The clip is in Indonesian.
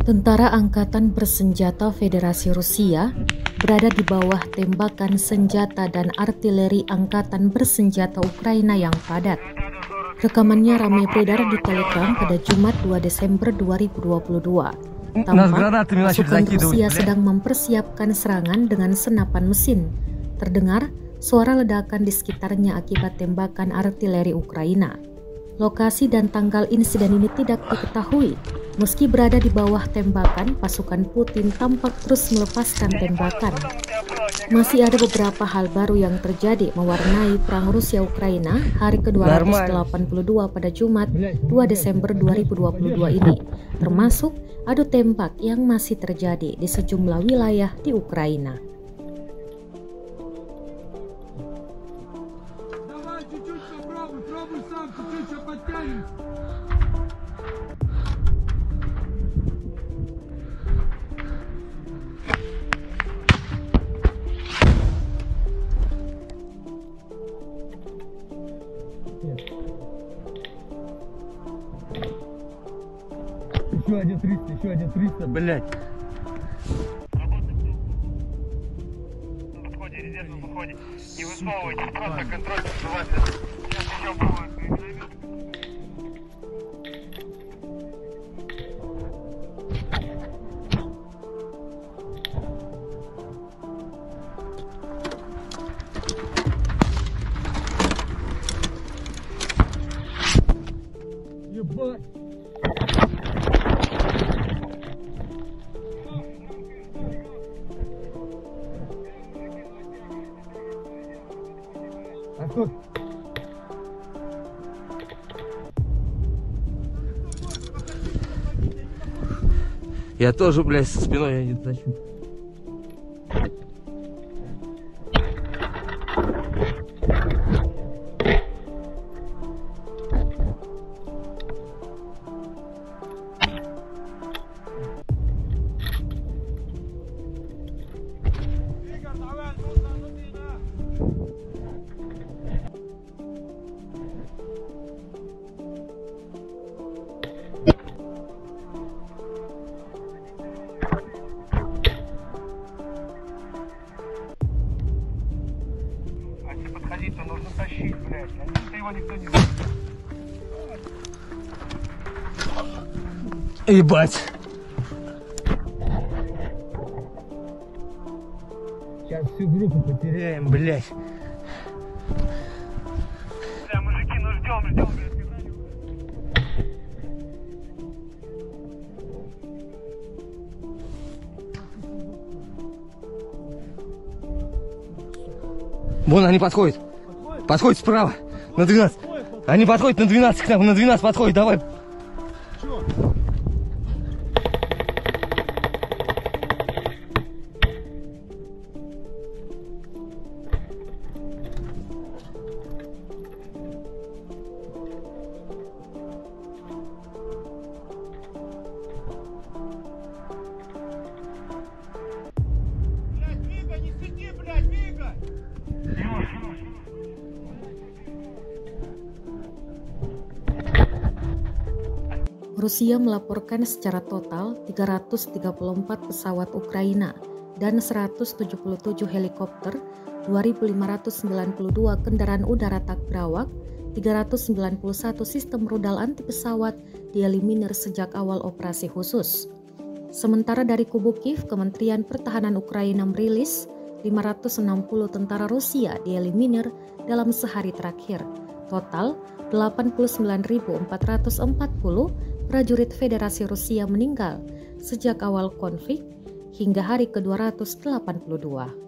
Tentara Angkatan Bersenjata Federasi Rusia berada di bawah tembakan senjata dan artileri Angkatan Bersenjata Ukraina yang padat. Rekamannya ramai beredar di Telegram pada Jumat 2 Desember 2022. Tampak pasukan Rusia sedang mempersiapkan serangan dengan senapan mesin. Terdengar suara ledakan di sekitarnya akibat tembakan artileri Ukraina. Lokasi dan tanggal insiden ini tidak diketahui. Meski berada di bawah tembakan, pasukan Putin tampak terus melepaskan tembakan. Masih ada beberapa hal baru yang terjadi mewarnai perang Rusia-Ukraina hari ke-282 pada Jumat 2 Desember 2022 ini, termasuk adu tembak yang masih terjadi di sejumlah wilayah di Ukraina. Еще один 300, блядь. На подходе, резерв на подходе. Не высовывайтесь, просто контроль называется. Сейчас еще будет. Ебать. Отход. Я тоже, блядь, со спиной я не тащу. Подходить-то нужно тащить, блядь. А его никто не будет. Ебать. Сейчас всю группу потеряем, блядь. Бля, мужики, ну ждем, блядь. Вон они подходят. Подходят справа. На 12. Они подходят на 12 к нам. На 12 подходят. Давай. Rusia melaporkan secara total 334 pesawat Ukraina dan 177 helikopter, 2.592 kendaraan udara tak berawak, 391 sistem rudal anti pesawat dieliminir sejak awal operasi khusus. Sementara dari kubu Kiev, Kementerian Pertahanan Ukraina merilis 560 tentara Rusia dieliminir dalam sehari terakhir. Total 89.440 prajurit Federasi Rusia meninggal sejak awal konflik hingga hari ke-282.